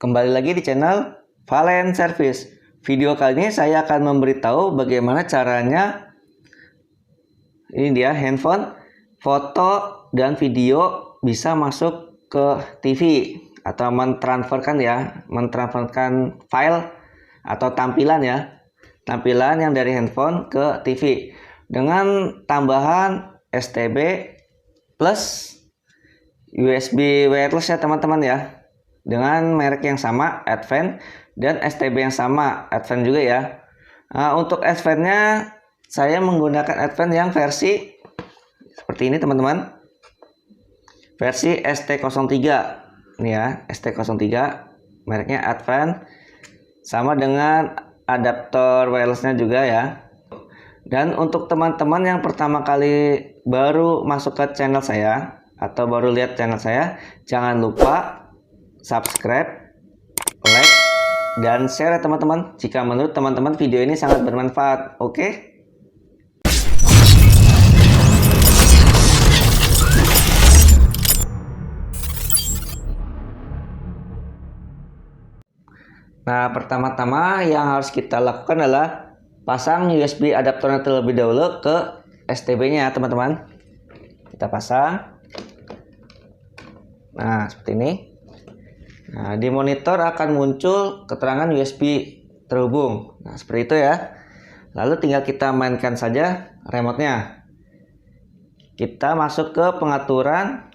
Kembali lagi di channel Valen Service. Video kali ini saya akan memberitahu bagaimana caranya handphone, foto dan video bisa masuk ke TV atau mentransferkan file atau tampilan yang dari handphone ke TV dengan tambahan STB plus USB wireless ya teman-teman ya, dengan merek yang sama Advent dan STB yang sama Advent juga ya. Untuk Advent-nya saya menggunakan Advent yang versi seperti ini teman-teman, versi ST03 ini ya, ST03 mereknya Advent, sama dengan adaptor wirelessnya juga ya. Dan untuk teman-teman yang pertama kali baru masuk ke channel saya atau baru lihat channel saya, jangan lupa subscribe, like, dan share ya teman-teman jika menurut teman-teman video ini sangat bermanfaat. Oke? Nah, pertama-tama yang harus kita lakukan adalah pasang USB adaptornya terlebih dahulu ke STB-nya teman-teman. Kita pasang. Nah, seperti ini. Nah, di monitor akan muncul keterangan USB terhubung. Nah, seperti itu ya. Lalu tinggal kita mainkan saja remote-nya. Kita masuk ke pengaturan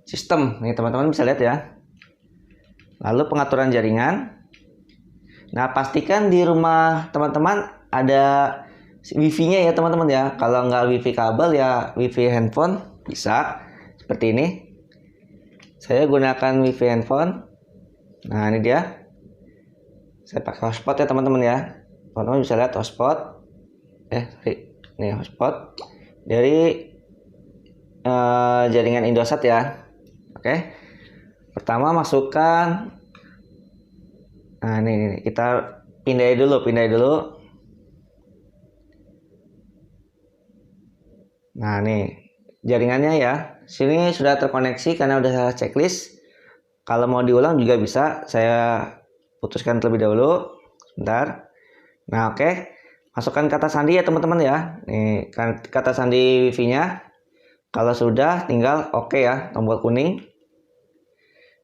sistem. Nih teman-teman bisa lihat ya. Lalu pengaturan jaringan. Nah, pastikan di rumah teman-teman ada wifi-nya ya teman-teman ya. Kalau nggak wifi kabel ya wifi handphone bisa. Seperti ini. Saya gunakan wifi handphone. Nah, ini dia. Saya pakai hotspot ya teman-teman ya. Teman-teman bisa lihat hotspot. Ini hotspot dari jaringan Indosat ya. Oke. Pertama masukkan. Nah, ini kita pindahin dulu. Nah, nih jaringannya ya. Sini sudah terkoneksi karena udah saya checklist. Kalau mau diulang juga bisa, saya putuskan terlebih dahulu. Sebentar. Nah, oke. Masukkan kata sandi ya teman-teman ya. Nih kata sandi wifi-nya. Kalau sudah tinggal oke ya, tombol kuning.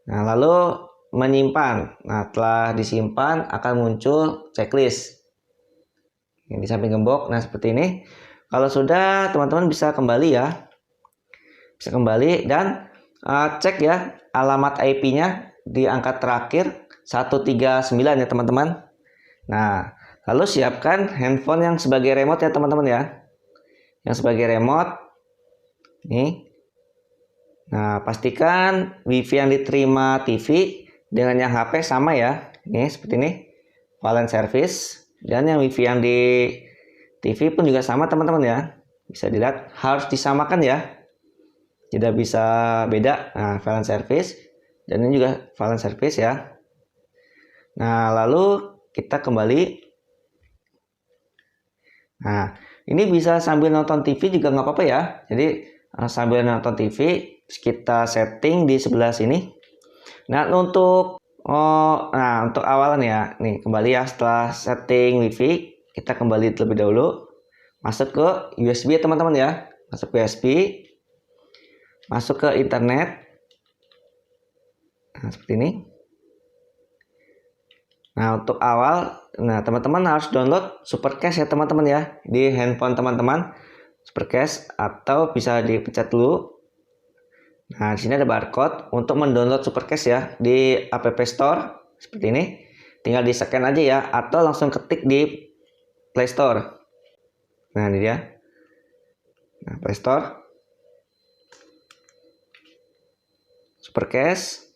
Nah, lalu menyimpan. Nah, telah disimpan akan muncul checklist. Ini di samping gembok. Nah, seperti ini. Kalau sudah, teman-teman bisa kembali ya. Bisa kembali dan cek ya alamat IP-nya di angka terakhir 139 ya teman-teman. Nah, lalu siapkan handphone yang sebagai remote ya teman-teman ya. Yang sebagai remote. Nih. Nah, pastikan wifi yang diterima TV dengan yang HP sama ya. Ini seperti ini. Valen Service. Dan yang wifi yang di TV pun juga sama teman-teman ya. Bisa dilihat harus disamakan ya. Tidak bisa beda. Nah, Valen Service. Dan ini juga Valen Service ya. Nah, lalu kita kembali. Nah, ini bisa sambil nonton TV juga nggak apa-apa ya. Jadi sambil nonton TV kita setting di sebelah sini. Nah, untuk awalan ya. Nih, kembali ya setelah setting wifi, kita kembali terlebih dahulu. Masuk ke USB ya teman-teman ya. Masuk ke USB. Masuk ke internet. Nah, seperti ini. Nah, untuk awal, teman-teman harus download Supercache ya teman-teman ya. Di handphone teman-teman, Supercache atau bisa dipencet dulu. Nah, di sini ada barcode untuk mendownload Supercache ya di App Store seperti ini. Tinggal di-scan aja ya atau langsung ketik di Play Store. Nah, ini dia. Nah, Play Store. Supercache.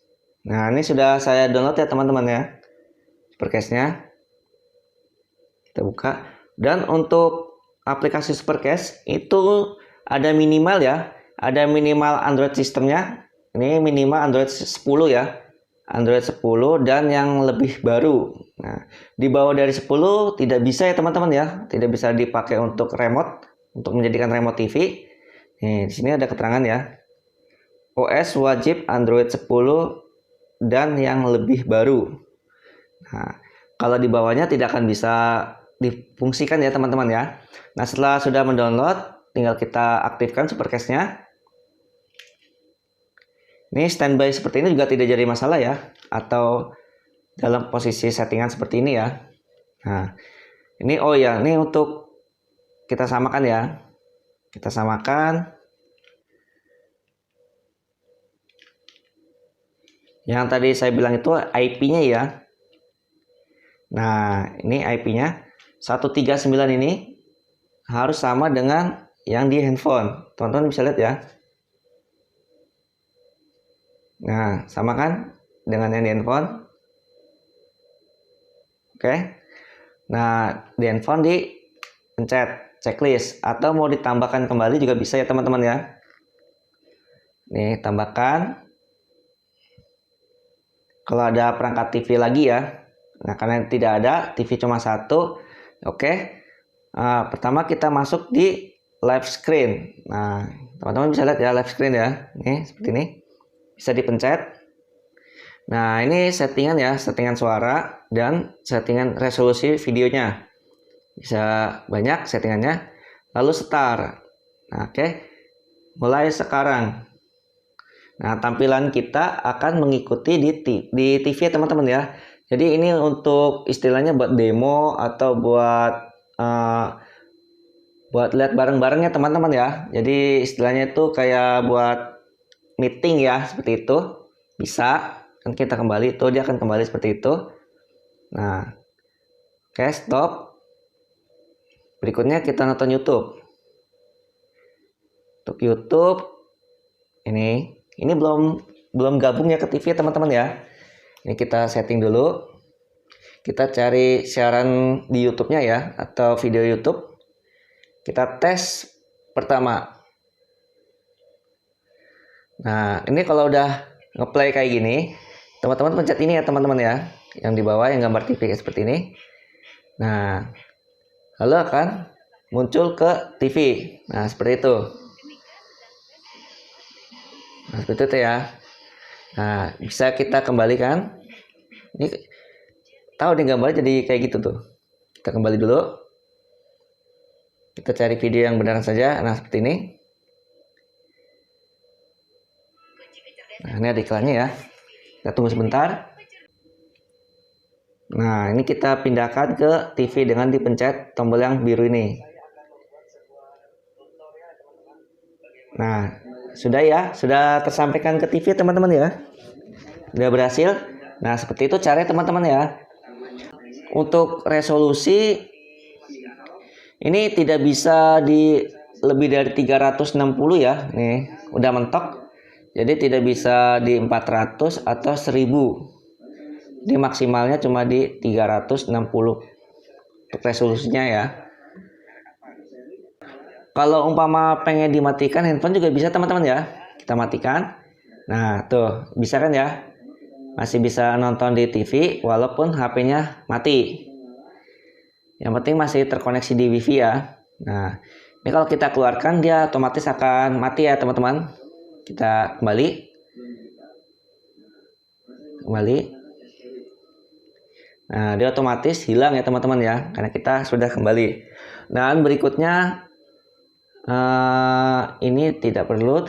Nah, ini sudah saya download ya teman-teman ya. Supercache-nya. Kita buka. Dan untuk aplikasi Supercache itu ada minimal ya. Ada minimal Android sistemnya. Ini minimal Android 10 ya. Android 10 dan yang lebih baru. Nah, di bawah dari 10 tidak bisa ya teman-teman ya. Tidak bisa dipakai untuk remote, untuk menjadikan remote TV. Nih, di sini ada keterangan ya. OS wajib Android 10 dan yang lebih baru. Nah, kalau di bawahnya tidak akan bisa difungsikan ya teman-teman ya. Nah, setelah sudah mendownload, tinggal kita aktifkan Supercast-nya. Ini standby seperti ini juga tidak jadi masalah ya, atau dalam posisi settingan seperti ini ya. Nah, ini oh ya, ini untuk kita samakan ya. Kita samakan. Yang tadi saya bilang itu IP-nya ya. Nah, ini IP-nya 139 ini harus sama dengan yang di handphone. Teman-teman bisa lihat ya. Nah, sama kan dengan yang di handphone. Oke. Nah, di handphone dipencet checklist atau mau ditambahkan kembali juga bisa ya teman-teman ya. Nih, tambahkan. Kalau ada perangkat TV lagi ya. Nah, karena tidak ada, TV cuma satu. Oke. Pertama kita masuk di live screen. Nah, teman-teman bisa lihat ya live screen ya. Nih, seperti ini. Bisa dipencet. Nah, ini settingan ya, settingan suara dan settingan resolusi videonya. Bisa banyak settingannya. Lalu start. Nah, oke. Mulai sekarang. Nah, tampilan kita akan mengikuti di TV teman-teman ya. Jadi ini untuk istilahnya buat demo atau buat lihat bareng-barengnya teman-teman ya. Jadi istilahnya itu kayak buat meeting ya, seperti itu. Bisa. Kan kita kembali, dia akan kembali seperti itu. Nah, oke, stop. Berikutnya kita nonton YouTube. Untuk YouTube ini belum gabung ya ke TV teman-teman ya. Ini kita setting dulu. Kita cari siaran di YouTube-nya ya, atau video YouTube. Kita tes pertama. Nah, ini kalau udah ngeplay kayak gini, teman-teman pencet ini ya teman-teman ya, yang di bawah yang gambar TV seperti ini. Nah, lalu akan muncul ke TV. Nah, seperti itu. Nah, seperti itu ya. Nah, bisa kita kembalikan. Ini tahu nih gambarnya jadi kayak gitu tuh. Kita kembali dulu. Kita cari video yang benar saja. Nah, seperti ini. Nah, ini ada iklannya ya. Kita tunggu sebentar. Nah, ini kita pindahkan ke TV dengan dipencet tombol yang biru ini. Nah, sudah ya, sudah tersampaikan ke TV teman-teman ya. Sudah berhasil. Nah, seperti itu caranya teman-teman ya. Untuk resolusi ini tidak bisa di lebih dari 360 ya. Nih, udah mentok. Jadi tidak bisa di 400 atau 1000. Jadi maksimalnya cuma di 360 untuk resolusinya ya. Kalau umpama pengen dimatikan handphone juga bisa teman-teman ya. Kita matikan. Nah, tuh, bisa kan ya? Masih bisa nonton di TV walaupun HP-nya mati. Yang penting masih terkoneksi di WiFi ya. Nah, ini kalau kita keluarkan dia otomatis akan mati ya teman-teman. Kita kembali. Nah, dia otomatis hilang ya teman-teman ya, karena kita sudah kembali. Dan berikutnya ini tidak perlu.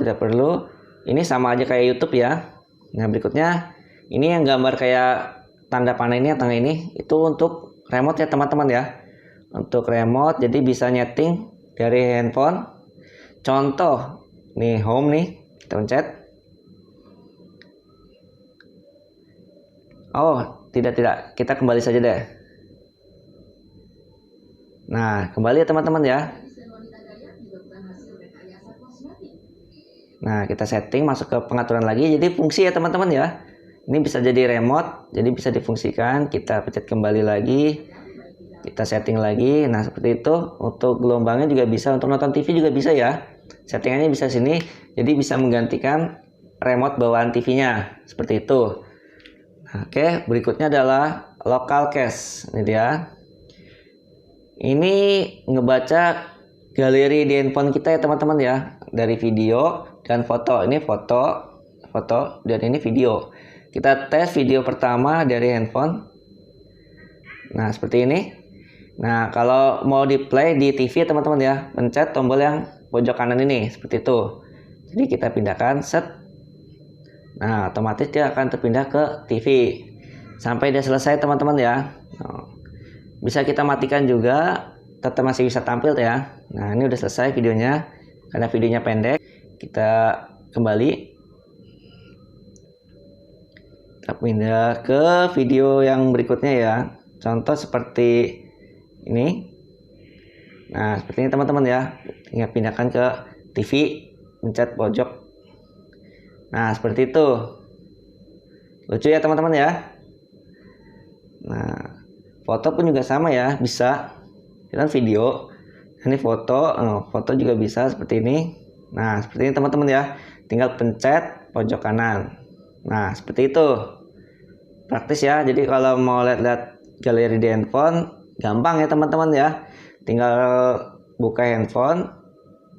Ini sama aja kayak YouTube ya. Nah, berikutnya ini yang gambar kayak tanda panah ini, tangga ini, itu untuk remote ya teman-teman ya. Untuk remote, jadi bisa nyeting dari handphone. Contoh, nih home nih, kita pencet. Oh, tidak. Kita kembali saja deh. Nah, kembali ya teman-teman ya. Nah, kita setting, masuk ke pengaturan lagi. Jadi fungsi ya teman-teman ya. Ini bisa jadi remote, jadi bisa difungsikan. Kita pencet kembali lagi. Kita setting lagi. Nah, seperti itu. Untuk gelombangnya juga bisa. Untuk nonton TV juga bisa ya. Settingannya bisa sini. Jadi bisa menggantikan remote bawaan TV-nya. Seperti itu. Nah, oke, berikutnya adalah local cache. Ini dia. Ini ngebaca galeri di handphone kita ya teman-teman ya. Dari video dan foto. Ini foto dan ini video. kita tes video pertama dari handphone. Nah, seperti ini. Nah, kalau mau di play di TV teman-teman ya, pencet tombol yang pojok kanan ini seperti itu. Jadi kita pindahkan set. Nah, otomatis dia akan terpindah ke TV sampai dia selesai teman-teman ya. Bisa kita matikan juga, tetap masih bisa tampil ya. Nah, ini udah selesai videonya. Karena videonya pendek, kita kembali. Kita pindah ke video yang berikutnya ya. Contoh seperti ini. Nah, seperti ini teman-teman ya. Tinggal pindahkan ke TV, pencet pojok. Nah, seperti itu. Lucu ya teman-teman ya. Nah, foto pun juga sama ya, bisa. Kita video. Ini foto, foto juga bisa seperti ini. Nah, seperti ini teman-teman ya. Tinggal pencet pojok kanan. Nah, seperti itu. Praktis ya. Jadi kalau mau lihat-lihat galeri di handphone, gampang ya teman-teman ya. Tinggal buka handphone,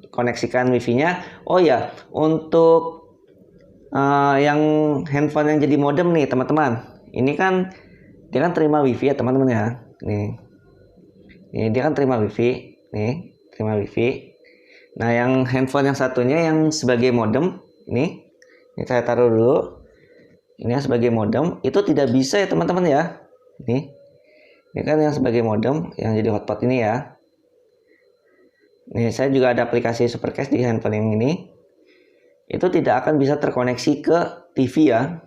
koneksikan wifi-nya. Oh ya, untuk yang handphone yang jadi modem nih teman-teman. Ini kan dia kan terima wifi ya teman-teman ya. Nih dia kan terima wifi. Nih, terima wifi. Nah, yang handphone yang satunya yang sebagai modem, ini saya taruh dulu. Ini yang sebagai modem, itu tidak bisa ya teman-teman ya. Ini kan yang sebagai modem, yang jadi hotspot ini ya. Nih, saya juga ada aplikasi Supercast di handphone yang ini. Itu tidak akan bisa terkoneksi ke TV ya.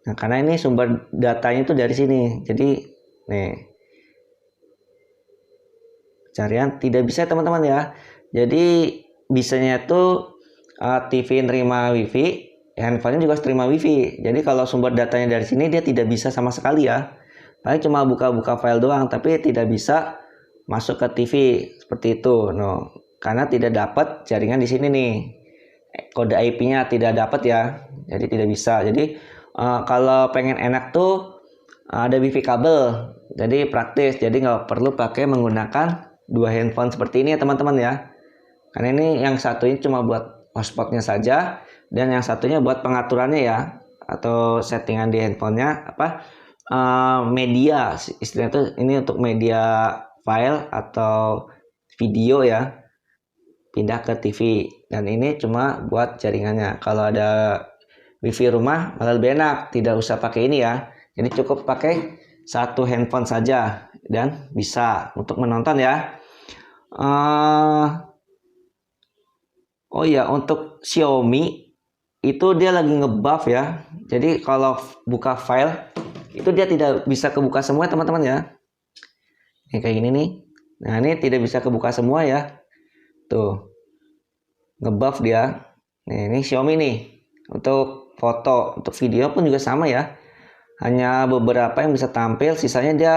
Nah, karena ini sumber datanya itu dari sini. Jadi, nih. Pencarian tidak bisa teman-teman ya. Jadi, bisanya itu TV nerima wifi, handphonenya juga terima wifi. Jadi, kalau sumber datanya dari sini, dia tidak bisa sama sekali ya. Paling cuma buka-buka file doang, tapi tidak bisa masuk ke TV seperti itu. No, karena tidak dapat jaringan di sini nih. Kode IP-nya tidak dapat ya. Jadi tidak bisa. Jadi kalau pengen enak tuh ada wifi kabel. Jadi praktis. Jadi nggak perlu pakai menggunakan dua handphone seperti ini ya teman-teman ya. Karena ini yang satunya cuma buat hotspotnya saja dan yang satunya buat pengaturannya ya, atau settingan di handphonenya media istilahnya itu. Ini untuk media file atau video ya, pindah ke TV. Dan ini cuma buat jaringannya. Kalau ada wifi rumah malah lebih enak, tidak usah pakai ini ya. Jadi cukup pakai satu handphone saja dan bisa untuk menonton ya. Oh ya, untuk Xiaomi itu dia lagi ngebuff ya. Jadi kalau buka file itu dia tidak bisa kebuka semua teman-teman ya. Ini kayak gini nih. Nah, ini tidak bisa kebuka semua ya. Tuh. Ngebuff dia. Ini Xiaomi nih. Untuk foto, untuk video pun juga sama ya. Hanya beberapa yang bisa tampil, sisanya dia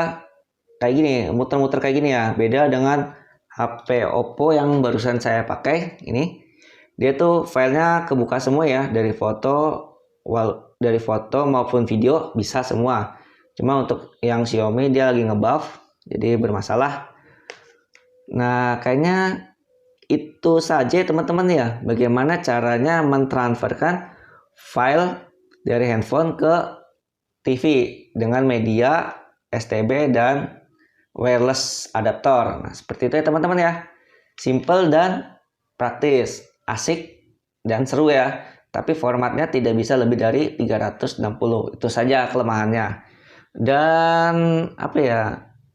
kayak gini, muter-muter kayak gini ya. Beda dengan HP Oppo yang barusan saya pakai ini. Dia tuh filenya kebuka semua ya, dari foto maupun video bisa semua. Cuma untuk yang Xiaomi dia lagi ngebuff, jadi bermasalah. Nah, kayaknya itu saja teman-teman ya, bagaimana caranya mentransferkan file dari handphone ke TV dengan media STB dan wireless adaptor. Nah, seperti itu ya teman-teman ya. Simple dan praktis, asik dan seru ya. Tapi formatnya tidak bisa lebih dari 360. Itu saja kelemahannya. Dan apa ya?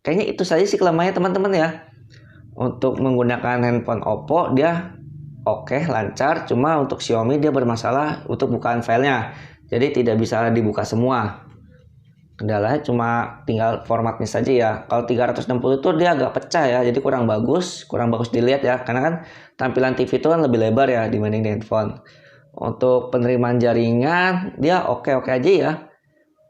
Kayaknya itu saja sih kelemahannya teman-teman ya. Untuk menggunakan handphone Oppo dia oke, lancar. Cuma untuk Xiaomi dia bermasalah untuk bukaan filenya. Jadi tidak bisa dibuka semua. Kendalanya cuma tinggal formatnya saja ya. Kalau 360 itu dia agak pecah ya. Jadi kurang bagus dilihat ya. Karena kan tampilan TV itu kan lebih lebar ya dibanding di handphone. Untuk penerimaan jaringan dia oke-oke aja ya.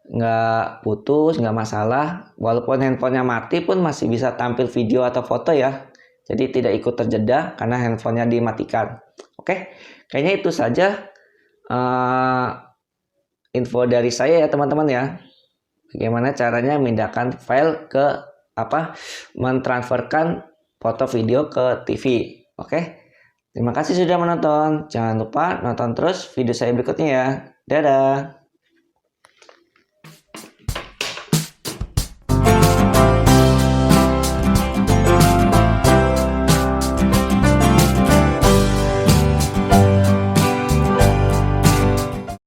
Nggak putus, nggak masalah. Walaupun handphonenya mati pun masih bisa tampil video atau foto ya. Jadi tidak ikut terjeda karena handphonenya dimatikan. Oke, kayaknya itu saja info dari saya ya teman-teman ya. Bagaimana caranya memindahkan file ke mentransferkan foto video ke TV. Oke, terima kasih sudah menonton. Jangan lupa nonton terus video saya berikutnya ya. Dadah.